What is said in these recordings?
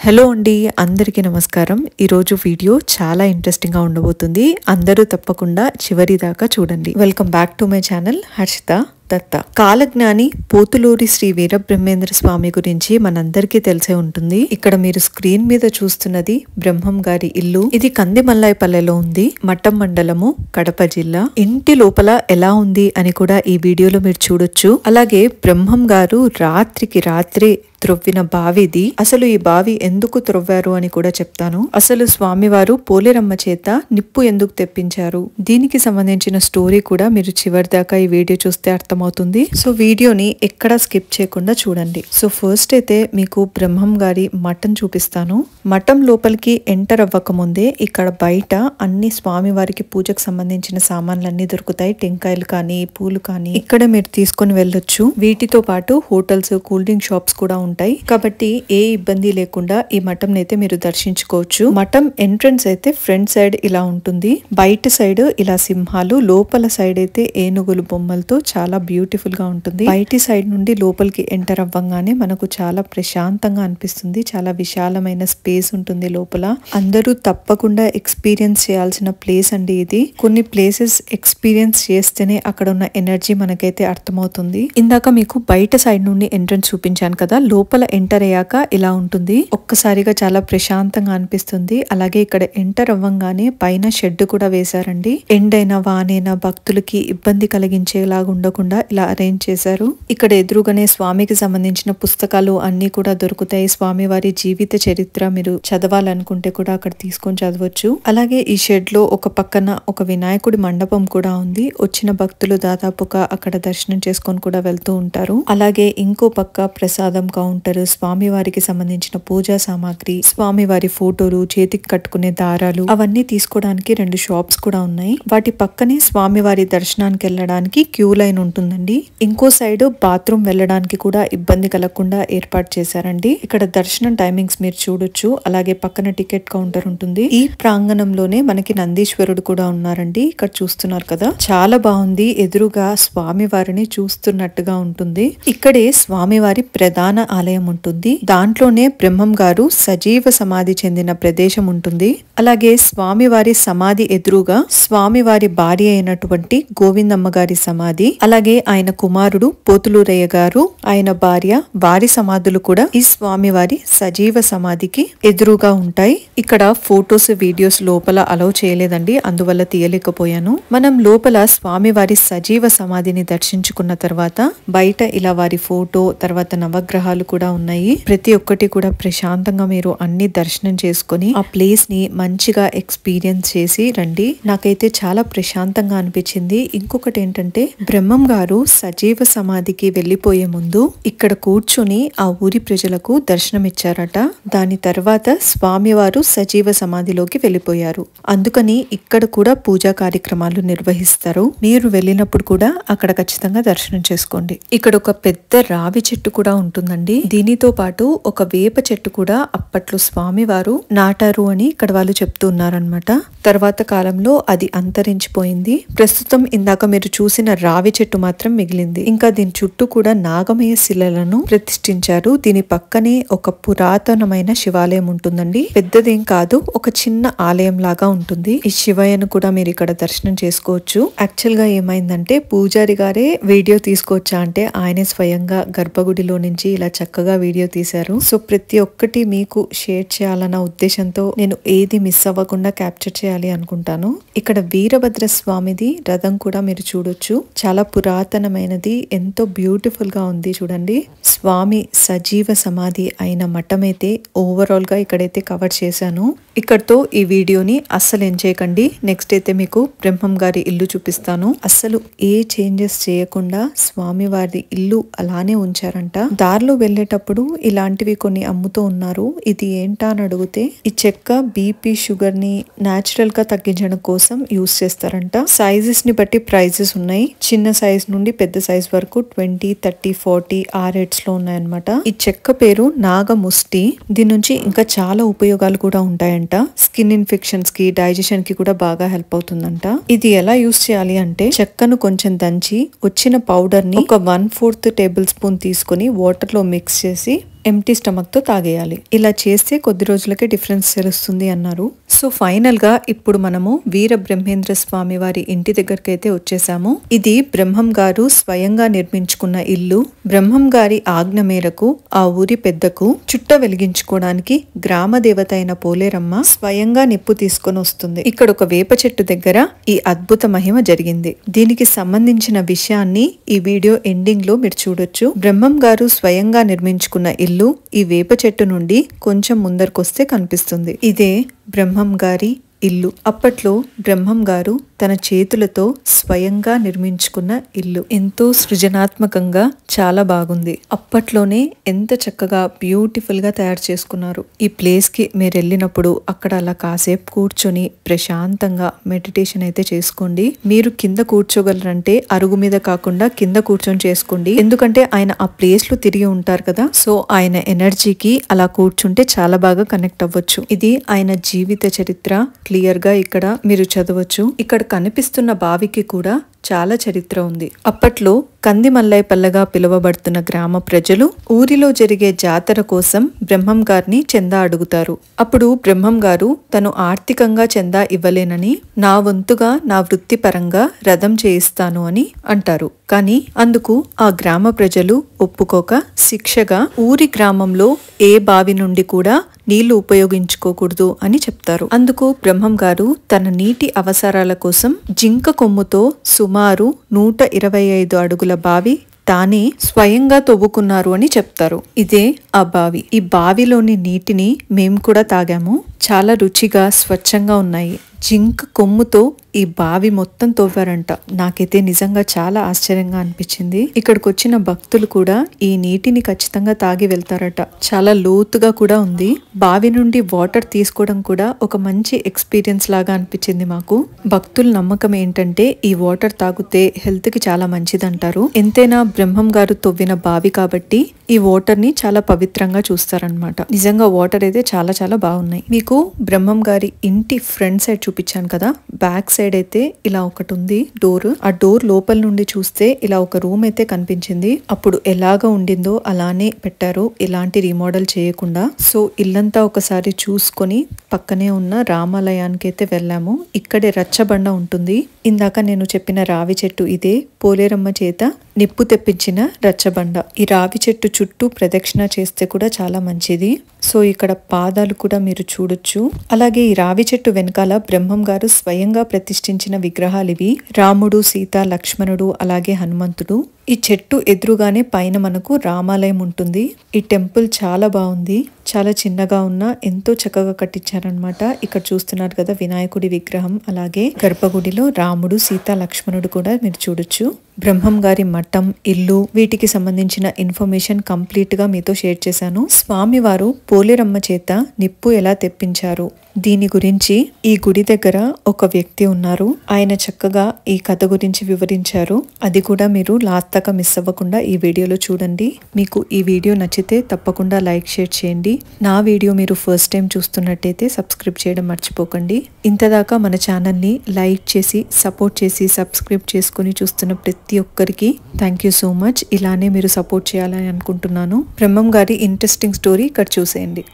Hello అండి, అందరికీ నమస్కారం. ఈరోజు వీడియో చాలా ఇంట్రెస్టింగ్గా ఉండబోతుంది. అందరూ తప్పకుండా చివరి దాకా చూడండి. Welcome back to my channel Harshitha Datta. కాలజ్ఞాని పోతులూరి శ్రీ వీరబ్రహ్మేంద్ర స్వామి గురించి మనందరికీ తెలిసే ఉంటుంది. ఇక్కడ మీరు స్క్రీన్ మీద చూస్తున్నది బ్రహ్మం గారి ఇల్లు. ఇది కందిమల్లాయపల్లెలో ఉంది. మట్టం మండలము, కడప జిల్లా. ఇంటి లోపల ఎలా ఉంది అని కూడా ఈ వీడియోలో మీరు చూడొచ్చు. అలాగే బ్రహ్మం గారు రాత్రికి రాత్రి త్రొవ్విన బావిది. అసలు ఈ బావి ఎందుకు త్రొవ్వారు అని కూడా చెప్తాను. అసలు స్వామివారు పోలేరమ్మ చేత నిప్పు ఎందుకు తెప్పించారు, దీనికి సంబంధించిన స్టోరీ కూడా మీరు చివరి దాకా ఈ వీడియో చూస్తే అర్థమవుతుంది. సో వీడియోని ఎక్కడా స్కిప్ చేయకుండా చూడండి. సో ఫస్ట్ అయితే మీకు బ్రహ్మం గారి మఠం చూపిస్తాను. మఠం లోపలికి ఎంటర్ అవ్వక ముందే ఇక్కడ బయట అన్ని స్వామివారికి పూజకు సంబంధించిన సామాన్లన్నీ దొరుకుతాయి. టెంకాయలు కానీ, పూలు కానీ ఇక్కడ మీరు తీసుకొని వెళ్ళొచ్చు. వీటితో పాటు హోటల్స్, కూల్ డ్రింక్ షాప్స్ కూడా ఉంటాయి. కాబట్టి ఏ ఇబ్బంది లేకుండా ఈ మఠం అయితే మీరు దర్శించుకోవచ్చు. మఠం ఎంట్రన్స్ అయితే ఫ్రంట్ సైడ్ ఇలా ఉంటుంది. బయట సైడ్ ఇలా సింహాలు, లోపల సైడ్ అయితే ఏనుగులు బొమ్మలతో చాలా బ్యూటిఫుల్ గా ఉంటుంది. బయటి సైడ్ నుండి లోపలికి ఎంటర్ అవ్వగానే మనకు చాలా ప్రశాంతంగా అనిపిస్తుంది. చాలా విశాలమైన స్పేస్ ఉంటుంది లోపల. అందరూ తప్పకుండా ఎక్స్పీరియన్స్ చేయాల్సిన ప్లేస్ అండి ఇది. కొన్ని ప్లేసెస్ ఎక్స్పీరియన్స్ చేస్తేనే అక్కడ ఉన్న ఎనర్జీ మనకైతే అర్థమవుతుంది. ఇందాక మీకు బయట సైడ్ నుండి ఎంట్రన్స్ చూపించాను కదా, లోపల ఎంటర్ అయ్యాక ఇలా ఉంటుంది. ఒక్కసారిగా చాలా ప్రశాంతంగా అనిపిస్తుంది. అలాగే ఇక్కడ ఎంటర్ అవ్వంగానే పైన షెడ్ కూడా వేశారండి. ఎండైనా వానైనా భక్తులకి ఇబ్బంది కలిగించేలాగా ఉండకుండా ఇలా అరేంజ్ చేశారు. ఇక్కడ ఎదురుగానే స్వామికి సంబంధించిన పుస్తకాలు అన్ని కూడా దొరుకుతాయి. స్వామివారి జీవిత చరిత్ర మీరు చదవాలనుకుంటే కూడా అక్కడ తీసుకొని చదవచ్చు. అలాగే ఈ షెడ్ లో ఒక పక్కన ఒక వినాయకుడి మండపం కూడా ఉంది. వచ్చిన భక్తులు దాదాపుగా అక్కడ దర్శనం చేసుకొని కూడా వెళ్తూ ఉంటారు. అలాగే ఇంకో పక్క ప్రసాదం కౌంటర్, స్వామివారికి సంబంధించిన పూజా సామాగ్రి, స్వామివారి ఫోటోలు, చేతికి కట్టుకునే దారాలు అవన్నీ తీసుకోవడానికి 2 షాప్స్ కూడా ఉన్నాయి. వాటి పక్కనే స్వామివారి దర్శనానికి వెళ్ళడానికి క్యూ లైన్ ఉంటుందండి. ఇంకో సైడ్ బాత్రూమ్ వెళ్ళడానికి కూడా ఇబ్బంది కలగకుండా ఏర్పాటు చేశారండి. ఇక్కడ దర్శనం టైమింగ్స్ మీరు చూడొచ్చు. అలాగే పక్కన టికెట్ కౌంటర్ ఉంటుంది. ఈ ప్రాంగణంలోనే మనకి నందీశ్వరుడు కూడా ఉన్నారండి. ఇక్కడ చూస్తున్నారు కదా, చాలా బాగుంది. ఎదురుగా స్వామివారిని చూస్తున్నట్టుగా ఉంటుంది. ఇక్కడే స్వామివారి ప్రధాన ఆలయం ఉంటుంది. దాంట్లోనే బ్రహ్మం గారు సజీవ సమాధి చెందిన ప్రదేశం ఉంటుంది. అలాగే స్వామివారి సమాధి ఎదురుగా స్వామివారి భార్య అయినటువంటి గోవిందమ్మ గారి సమాధి, అలాగే ఆయన కుమారుడు పోతులూరయ్య గారు, ఆయన భార్య, వారి సమాధులు కూడా ఈ స్వామివారి సజీవ సమాధికి ఎదురుగా ఉంటాయి. ఇక్కడ ఫొటోస్, వీడియోస్ లోపల అలౌ చేయలేదండి, అందువల్ల తీయలేకపోయాను. మనం లోపల స్వామివారి సజీవ సమాధిని దర్శించుకున్న తర్వాత బయట ఇలా వారి ఫోటో, తర్వాత నవగ్రహాలు కూడా ఉన్నాయి. ప్రతి ఒక్కటి కూడా ప్రశాంతంగా మీరు అన్ని దర్శనం చేసుకుని ఆ ప్లేస్ ని మంచిగా ఎక్స్పీరియన్స్ చేసి రండి. నాకైతే చాలా ప్రశాంతంగా అనిపించింది. ఇంకొకటి ఏంటంటే, బ్రహ్మం గారు సజీవ సమాధికి వెళ్లిపోయే ముందు ఇక్కడ కూర్చుని ఆ ఊరి ప్రజలకు దర్శనం ఇచ్చారట. దాని తర్వాత స్వామివారు సజీవ సమాధిలోకి వెళ్లిపోయారు. అందుకని ఇక్కడ కూడా పూజా కార్యక్రమాలు నిర్వహిస్తారు. మీరు వెళ్ళినప్పుడు కూడా అక్కడ ఖచ్చితంగా దర్శనం చేసుకోండి. ఇక్కడ ఒక పెద్ద రావి చెట్టు కూడా ఉంటుందండి. దీనితో పాటు ఒక వేప చెట్టు కూడా అప్పట్లో స్వామివారు నాటారు అని ఇక్కడ వాళ్ళు చెప్తున్నారనమాట. తర్వాత కాలంలో అది అంతరించిపోయింది. ప్రస్తుతం ఇందాక మీరు చూసిన రావి చెట్టు మాత్రం మిగిలింది. ఇంకా దీని చుట్టూ కూడా నాగమయ శిలలను ప్రతిష్ఠించారు. దీని పక్కనే ఒక పురాతనమైన శివాలయం ఉంటుందండి. పెద్దదేం కాదు, ఒక చిన్న ఆలయం లాగా ఉంటుంది. ఈ శివయ్యను కూడా మీరు ఇక్కడ దర్శనం చేసుకోవచ్చు. యాక్చువల్ గా ఏమైందంటే, పూజారి గారే వీడియో తీసుకోవచ్చా అంటే ఆయనే స్వయంగా గర్భగుడిలో నుంచి ఇలా చక్కగా వీడియో తీశారు. సో ప్రతి ఒక్కటి మీకు షేర్ చేయాలన్న ఉద్దేశంతో నేను ఏది మిస్ అవ్వకుండా క్యాప్చర్ చేయాలి అనుకుంటాను. ఇక్కడ వీరభద్ర స్వామిది రథం కూడా మీరు చూడొచ్చు. చాలా పురాతనమైనది, ఎంతో బ్యూటిఫుల్ గా ఉంది చూడండి. స్వామి సజీవ సమాధి అయిన మఠం అయితే ఓవరాల్ గా ఇక్కడైతే కవర్ చేశాను. ఇక్కడతో ఈ వీడియోని అస్సలు ఏం చేయకండి. నెక్స్ట్ అయితే మీకు బ్రహ్మం గారి ఇల్లు చూపిస్తాను. అస్సలు ఏ చేంజెస్ చేయకుండా స్వామివారి ఇల్లు అలానే ఉంచారంట. దారిలో వెళ్ళేటప్పుడు ఇలాంటివి కొన్ని అమ్ముతూ ఉన్నారు. ఇది ఏంటా అని అడిగితే, ఈ చెక్క బీపీ, షుగర్ ని న్యాచురల్ గా తగ్గించడం కోసం యూస్ చేస్తారంట. సైజెస్ ని బట్టి ప్రైజెస్ ఉన్నాయి. చిన్న సైజ్ నుండి పెద్ద సైజ్ వరకు 20, 30, 40 ఆ రేట్స్ లో ఉన్నాయన్నమాట. ఈ చెక్క పేరు నాగముష్టి. దీని నుంచి ఇంకా చాలా ఉపయోగాలు కూడా ఉంటాయంట. స్కిన్ ఇన్ఫెక్షన్స్ కి, డైజెషన్ కి కూడా బాగా హెల్ప్ అవుతుందంట. ఇది ఎలా యూస్ చేయాలి అంటే, చెక్కను కొంచెం దంచి వచ్చిన పౌడర్ ని ఒక 1/4 టేబుల్ స్పూన్ తీసుకుని వాటర్ లో మిక్స్ చేసి ఎంటీ స్టమక్ తో తాగేయాలి. ఇలా చేస్తే కొద్ది రోజులకే డిఫరెన్స్ తెలుస్తుంది అన్నారు. సో ఫైనల్ గా ఇప్పుడు మనము వీర బ్రహ్మేంద్ర స్వామి వారి ఇంటి దగ్గరికి అయితే వచ్చేసాము. ఇది బ్రహ్మం గారు స్వయంగా నిర్మించుకున్న ఇల్లు. బ్రహ్మం గారి ఆజ్ఞ మేరకు ఆ ఊరి పెద్దకు చుట్ట వెలిగించుకోవడానికి గ్రామ దేవత అయిన పోలేరమ్మ స్వయంగా నిప్పు తీసుకొని వస్తుంది. ఇక్కడ ఒక వేప చెట్టు దగ్గర ఈ అద్భుత మహిమ జరిగింది. దీనికి సంబంధించిన విషయాన్ని ఈ వీడియో ఎండింగ్ లో మీరు చూడొచ్చు. బ్రహ్మం గారు స్వయంగా నిర్మించుకున్న ఇల్లు ఈ వేప చెట్టు నుండి కొంచెం ముందరకొస్తే కనిపిస్తుంది. ఇదే బ్రహ్మం గారి ఇల్లు. అప్పట్లో బ్రహ్మం గారు తన చేతులతో స్వయంగా నిర్మించుకున్న ఇల్లు. ఎంతో సృజనాత్మకంగా చాలా బాగుంది. అప్పట్లోనే ఎంత చక్కగా బ్యూటిఫుల్ గా తయారు చేసుకున్నారు. ఈ ప్లేస్ కి మీరు వెళ్ళినప్పుడు అక్కడ అలా కాసేపు కూర్చొని ప్రశాంతంగా మెడిటేషన్ అయితే చేసుకోండి. మీరు కింద కూర్చోగలరంటే అరుగు మీద కాకుండా కింద కూర్చొని చేసుకోండి. ఎందుకంటే ఆయన ఆ ప్లేస్ లో తిరిగి ఉంటారు కదా, సో ఆయన ఎనర్జీకి అలా కూర్చుంటే చాలా బాగా కనెక్ట్ అవ్వచ్చు. ఇది ఆయన జీవిత చరిత్ర క్లియర్ గా ఇక్కడ మీరు చదవచ్చు. ఇక్కడ కనిపిస్తున్న బావికి కూడా చాలా చరిత్ర ఉంది. అప్పట్లో కంది మల్లైపల్లగా పిలువబడుతున్న గ్రామ ప్రజలు ఊరిలో జరిగే జాతర కోసం బ్రహ్మం గారిని చందా అడుగుతారు. అప్పుడు బ్రహ్మం గారు తను ఆర్థికంగా చందా ఇవ్వలేనని నా వంతుగా నా వృత్తిపరంగా రథం చేయిస్తాను అని అంటారు. కానీ అందుకు ఆ గ్రామ ప్రజలు ఒప్పుకోక శిక్షగా ఊరి గ్రామంలో ఏ బావి నుండి కూడా నీళ్లు ఉపయోగించుకోకూడదు అని చెప్తారు. అందుకు బ్రహ్మం గారు తన నీటి అవసరాల కోసం జింక కొమ్ముతో సుమారు 125 అడుగుల బావి తానే స్వయంగా తవ్వుకున్నారు అని చెప్తారు. ఇదే ఆ బావి. ఈ బావిలోని నీటిని మేము కూడా తాగాము. చాలా రుచిగా స్వచ్ఛంగా ఉన్నాయి. జింక కొమ్ముతో ఈ బావి మొత్తం తవ్వారంట. నాకైతే నిజంగా చాలా ఆశ్చర్యంగా అనిపించింది. ఇక్కడికి వచ్చిన భక్తులు కూడా ఈ నీటిని ఖచ్చితంగా తాగి వెళ్తారట. చాలా లోతుగా కూడా ఉంది. బావి నుండి వాటర్ తీసుకోవడం కూడా ఒక మంచి ఎక్స్పీరియన్స్ లాగా అనిపించింది మాకు. భక్తుల నమ్మకం ఏంటంటే ఈ వాటర్ తాగితే హెల్త్ కి చాలా మంచిదంటారు. ఎంతైనా బ్రహ్మం గారు తవ్విన బావి కాబట్టి ఈ వాటర్ ని చాలా పవిత్రంగా చూస్తారనమాట. నిజంగా వాటర్ అయితే చాలా చాలా బాగున్నాయి. మీకు బ్రహ్మం గారి ఇంటి ఫ్రంట్ సైడ్ చూపించాను కదా, బ్యాక్ సైడ్ అయితే ఇలా ఒకటి ఉంది డోర్. ఆ డోర్ లోపల నుండి చూస్తే ఇలా ఒక రూమ్ అయితే కనిపించింది. అప్పుడు ఎలాగా ఉండిందో అలానే పెట్టారు, ఎలాంటి రీమోడల్ చేయకుండా. సో ఇల్లంతా ఒకసారి చూసుకొని పక్కనే ఉన్న రామాలయానికి అయితే వెళ్ళాము. ఇక్కడే రచ్చబండ ఉంటుంది. ఇందాక నేను చెప్పిన రావి చెట్టు ఇదే పోలేరమ్మ చేత నిప్పు తెప్పించిన రచ్చబండ. ఈ రావి చెట్టు చుట్టూ ప్రదక్షిణ చేస్తే కూడా చాలా మంచిది. సో ఇక్కడ పాదాలు కూడా మీరు చూడొచ్చు. అలాగే ఈ రావి చెట్టు వెనకాల బ్రహ్మం గారు స్వయంగా ప్రతిష్ఠించిన విగ్రహాలు ఇవి. రాముడు, సీత, లక్ష్మణుడు, అలాగే హనుమంతుడు. ఈ చెట్టు ఎదురుగానే పైన మనకు రామాలయం ఉంటుంది. ఈ టెంపుల్ చాలా బాగుంది. చాలా చిన్నగా ఉన్న ఎంతో చక్కగా కట్టించారనమాట. ఇక్కడ చూస్తున్నారు కదా వినాయకుడి విగ్రహం, అలాగే గర్భగుడిలో రాముడు, సీత, లక్ష్మణుడు కూడా మీరు చూడొచ్చు. బ్రహ్మం గారి మఠం, ఇల్లు, వీటికి సంబంధించిన ఇన్ఫర్మేషన్ కంప్లీట్ గా మీతో షేర్ చేశాను. స్వామివారు పోలేరమ్మ చేత నిప్పు ఎలా తెప్పించారు దీని గురించి ఈ గుడి దగ్గర ఒక వ్యక్తి ఉన్నారు. ఆయన చక్కగా ఈ కథ గురించి వివరించారు. అది కూడా మీరు లాస్ట్ దాకా మిస్ అవ్వకుండా ఈ వీడియోలో చూడండి. మీకు ఈ వీడియో నచ్చితే తప్పకుండా లైక్, షేర్ చేయండి. నా వీడియో మీరు ఫస్ట్ టైం చూస్తున్నట్టయితే సబ్స్క్రైబ్ చేయడం మర్చిపోకండి. ఇంతదాకా మన ఛానల్ ని లైక్ చేసి, సపోర్ట్ చేసి, సబ్స్క్రైబ్ చేసుకుని చూస్తున్న ప్రతి ఒక్కరికి థ్యాంక్ యూ సో మచ్. ఇలానే మీరు సపోర్ట్ చేయాలని అనుకుంటున్నాను. బ్రహ్మం గారి ఇంట్రెస్టింగ్ స్టోరీ ఇక్కడ చూసేయండి.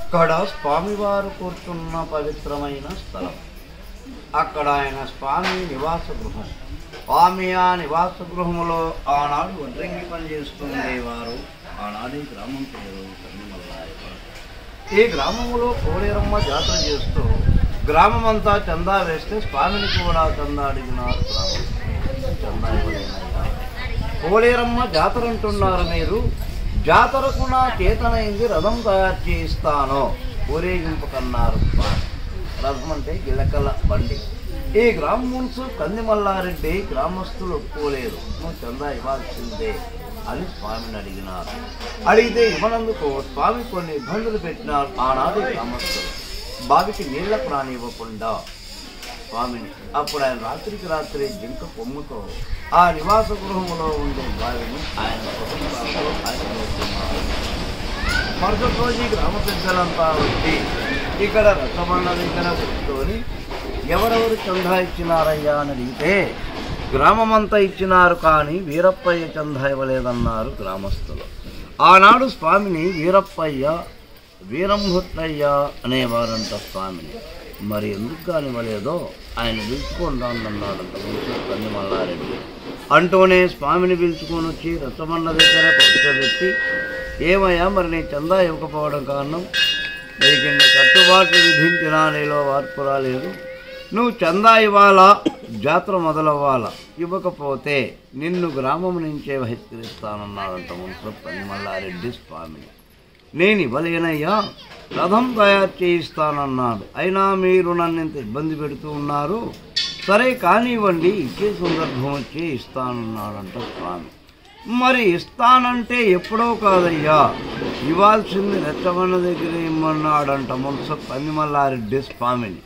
అక్కడ స్వామివారు కూర్చున్న పవిత్రమైన స్థలం. అక్కడ ఆయన స్వామి నివాస గృహం. స్వామి ఆ నివాస గృహంలో ఆనాడు వడ్రంగి పని చేస్తుండేవారు. ఆనాడు గ్రామం పేరు కందిమల్లాయపల్లి. ఈ గ్రామంలో పోలేరమ్మ జాతర చేస్తూ గ్రామమంతా చందా వేస్తే స్వామిని కూడా చందా అడిగినారు. చందా ఇవ్వలేనయ్యా, పోలేరమ్మ జాతర అంటున్నారు మీరు, జాతరకు నా చేతనైంది రథం తయారు చేయిస్తాను, ఊరేగింపుకన్నారు. రథం అంటే గిలకల బండి. ఈ గ్రామ మున్సు కందిమల్లారెడ్డి గ్రామస్తులు ఒప్పుకోలేరు, నువ్వు చందా ఇవ్వాల్సిందే అని స్వామిని అడిగినారు. అడిగితే ఇవ్వనందుకు స్వామి కొన్ని ఇబ్బందులు పెట్టినారు. ఆనాడు గ్రామస్తులు బావికి నీళ్లకు రానివ్వకుండా స్వామిని. అప్పుడు ఆయన రాత్రికి రాత్రి జింక కొమ్ముతో ఆ నివాస గృహంలో ఉండే బావిని ఆయన కుటుంబాలతో ఆయన మరుసటి రోజు గ్రామ పెద్దలంతా వచ్చి ఇక్కడ రసబండ దగ్గర కూర్చొని ఎవరెవరు చందా ఇచ్చినారయ్యా అని అడిగితే గ్రామమంతా ఇచ్చినారు కానీ వీరప్పయ్య చందా ఇవ్వలేదన్నారు గ్రామస్తులు. ఆనాడు స్వామిని వీరప్పయ్య, వీరంభుట్లయ్య అనేవారంట స్వామిని. మరి ఎందుకు కానివ్వలేదో ఆయన పిలుచుకొని రాన్నాడంట కన్ని మల్లారెడ్డి. అంటూనే స్వామిని పిలుచుకొని వచ్చి రచ్చబండ దగ్గర కూర్చోబెట్టి, ఏమయ్యా మరి నీ చందా ఇవ్వకపోవడం కారణం? నీకు కట్టుబాట్లు విధించినా నీలో మార్పు రాలేదు. నువ్వు చందా ఇవ్వాలా, జాతర మొదలవ్వాలా, ఇవ్వకపోతే నిన్ను గ్రామం నుంచే బహిష్కరిస్తానన్నాడంట మున్సిపల్ కన్ని మల్లారెడ్డి స్వామిని. నేను ఇవ్వలేనయ్యా, రథం తయారు చేయిస్తానన్నాడు. అయినా మీరు నన్ను ఇంత ఇబ్బంది పెడుతూ ఉన్నారు, సరే కానివ్వండి, ఇచ్చే సందర్భం వచ్చి ఇస్తానన్నాడంట స్వామి. మరి ఇస్తానంటే ఎప్పుడో కాదయ్యా, ఇవ్వాల్సింది రెచ్చబండ దగ్గర ఇమ్మన్నాడంట మున్సిపల్ కన్ని మల్లారెడ్డి స్వామిని.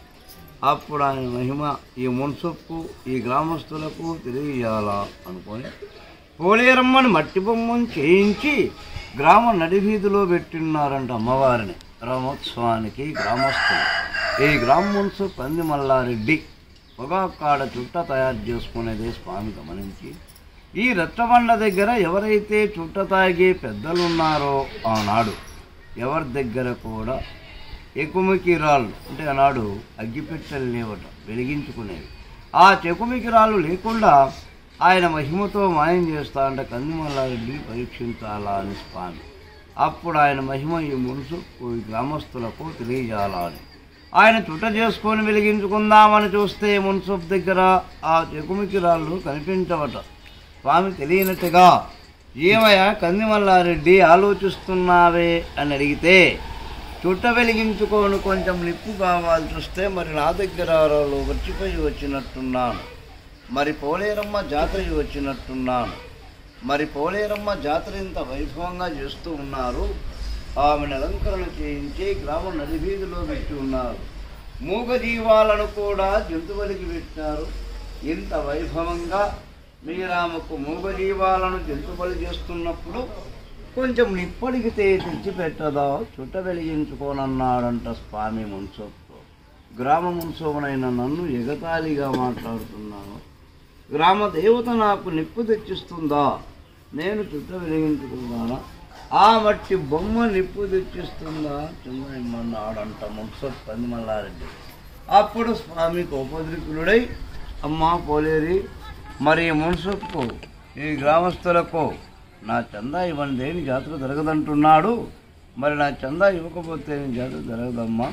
అప్పుడు ఆయన మహిమ ఈ మున్సిప్కు, ఈ గ్రామస్తులకు తెలియజేయాలా అనుకొని పోలేరమ్మని మట్టి బొమ్మను చేయించి గ్రామ నడివీధిలో పెట్టిన్నారంట అమ్మవారిని రథోత్సవానికి గ్రామస్తులు. ఈ గ్రామ మున్సిపల్ కన్ని మల్లారెడ్డి పొగాకాడ చుట్ట తయారు చేసుకునేదే స్వామి గమనించి, ఈ రెచ్చబండ దగ్గర ఎవరైతే చుట్ట తాగే పెద్దలున్నారో ఆనాడు ఎవరి దగ్గర కూడా చెకుమికి రాళ్ళు అంటే ఆనాడు అగ్గిపెట్టెలు లేవట వెలిగించుకునేవి. ఆ చెకుమికి రాళ్ళు లేకుండా ఆయన మహిమతో మాయం చేస్తా అంటే కన్ని మల్లారెడ్డి పరీక్షించాలా అని స్వామి. అప్పుడు ఆయన మహిమ ఈ మున్సిపు ఈ గ్రామస్తులకు తెలియజేయాలా అని ఆయన చుట్ట చేసుకొని వెలిగించుకుందామని చూస్తే మున్సిపు దగ్గర ఆ చెకుమికి రాళ్ళు కనిపించవట. స్వామి తెలియనట్టుగా, ఏమయ్యా కన్ని మల్లారెడ్డి ఆలోచిస్తున్నావే అని అడిగితే, చుట్ట వెలిగించుకొని కొంచెం నిప్పు కావాలి చూస్తే మరి నా దగ్గర రాళ్ళు వచ్చిపోయి వచ్చినట్టున్నాను, మరి పోలేరమ్మ జాతర వచ్చినట్టున్నాను, మరి పోలేరమ్మ జాతర ఇంత వైభవంగా చేస్తూ ఉన్నారు, ఆమెను అలంకరణ చేయించి గ్రామం నడివీధిలో పెట్టి ఉన్నారు, మూగ జీవాలను కూడా జంతువులకి పెట్టారు, ఇంత వైభవంగా మీరామకు మూగ జీవాలను జంతువులు చేస్తున్నప్పుడు కొంచెం నిప్పడిగితే తెచ్చిపెట్టదా, చుట్ట వెలిగించుకోనన్నాడంట స్వామి మున్సోపు. గ్రామ మున్సోపునైన నన్ను ఎగతాళిగా మాట్లాడుతున్నాను, గ్రామ దేవత నాకు నిప్పు తెచ్చిస్తుందా, నేను చుట్ట వెలిగించుకున్నానా, ఆ మట్టి బొమ్మ నిప్పు తెచ్చిస్తుందా చెందమన్నాడంట మున్సోపు కన్ని మల్లారెడ్డి. అప్పుడు స్వామి కోపోద్రికులుడై, అమ్మా పోలేరి, మరి మున్సోపుకు ఈ గ్రామస్తులకు నా చందా ఇవ్వండి, దేని జాతర జరగదంటున్నాడు, మరి నా చందా ఇవ్వకపోతే నేను జాతర జరగదమ్మా,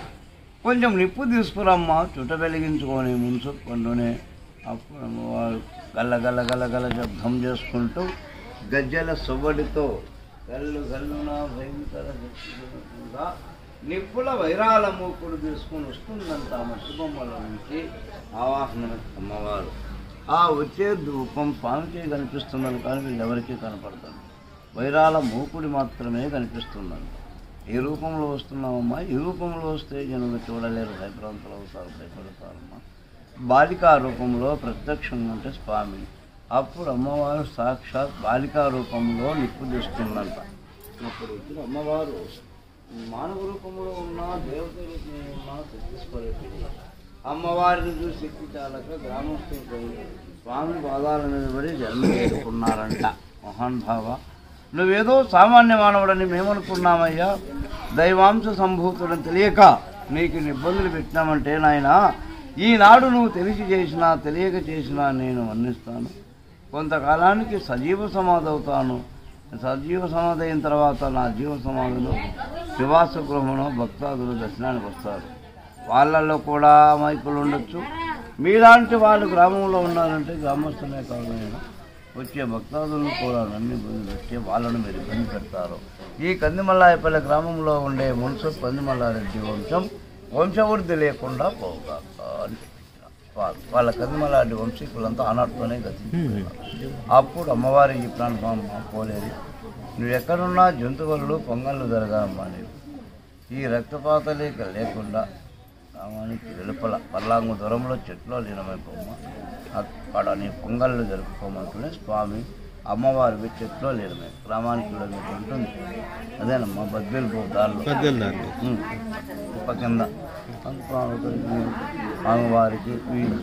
కొంచెం నిప్పు తీసుకురమ్మా చుట్ట వెలిగించుకొని మున్సోపు పండునే. అప్పుడు అమ్మవారు గల్ల గల్ల గల్ల గల్ల శబ్దం చేసుకుంటూ గజ్జల సొవ్వడితో గల్లు గల్లున భయంకర శక్తిగా నిప్పుల వైరాల మూకుడు తీసుకొని వస్తుందంట మట్టి బొమ్మల నుంచి ఆవాహన అమ్మవారు. ఆ వచ్చే రూపం స్వామికి కనిపిస్తుందని కానీ వీళ్ళెవరికీ కనపడతాను, వైరాల మూకుడి మాత్రమే కనిపిస్తుందంట. ఏ రూపంలో వస్తున్నామమ్మా, ఈ రూపంలో వస్తే జనులు చూడలేరు, భయప్రాంతాలు అవుతారు, భయపడతారమ్మా. బాలికా రూపంలో ప్రత్యక్షంగా ఉంటే స్వామి. అప్పుడు అమ్మవారు సాక్షాత్ బాలికా రూపంలో నిప్పు తెస్తుందంట. అప్పుడు వచ్చిన అమ్మవారు మానవ రూపంలో ఉన్న దేవత రూపంలో ఉన్న శక్తిస్వరూపిణి. అమ్మవారిని చూసి శక్తి చాలక గ్రామస్తులు స్వామి పాదాల మీద పడి జన్మ చేసుకున్నారంట. మహాన్ భావ, నువ్వేదో సామాన్య మానవుడని మేమనుకున్నామయ్యా, దైవాంశ సంభూతుడని తెలియక నీకు ఇబ్బందులు పెట్టినామంటే నాయన, ఈనాడు నువ్వు తెలిసి చేసినా తెలియక చేసినా నేను మన్నిస్తాను, కొంతకాలానికి సజీవ సమాధి అవుతాను, సజీవ సమాధి అయిన తర్వాత నా జీవ సమాధిలో నివాస గృహంలో భక్తాదులు దర్శనానికి వస్తారు, వాళ్ళల్లో కూడా అమాయకులు ఉండొచ్చు, మీలాంటి వాళ్ళు గ్రామంలో ఉన్నారంటే గ్రామస్తులే కాదు, వచ్చే భక్తాదులను కూడా నన్ను ఇబ్బంది పెట్టి వాళ్ళను మీరు ఇబ్బంది పెడతారు. ఈ కందిమల్లాయపల్లి గ్రామంలో ఉండే మున్సిపల్ కన్ని మల్లారెడ్డి వంశవృద్ధి లేకుండా పోగా అని వాళ్ళ కన్ని మల్లారెడ్డి వంశీకులంతా ఆనాడుతోనే గతించారు. అప్పుడు అమ్మవారి చెప్పినాను, పోలేదు, నువ్వు ఎక్కడున్నా జంతువులు పొంగళ్ళు జరగాలమ్మా, నీవు ఈ రక్తపాతలేక లేకుండా గ్రామానికి వెలుపల పర్లాంగు దూరంలో చెట్లు లీనమైపోమ్మా, అక్కడ నీ పొంగళ్ళు జరుపుకోమంటూనే స్వామి అమ్మవారి చెట్లో లీనమై గ్రామానికి కిలోమీటర్ ఉంటుంది, అదేనమ్మా బద్వేలు దారిలో కుప్ప కింద అమ్మవారికి సమీప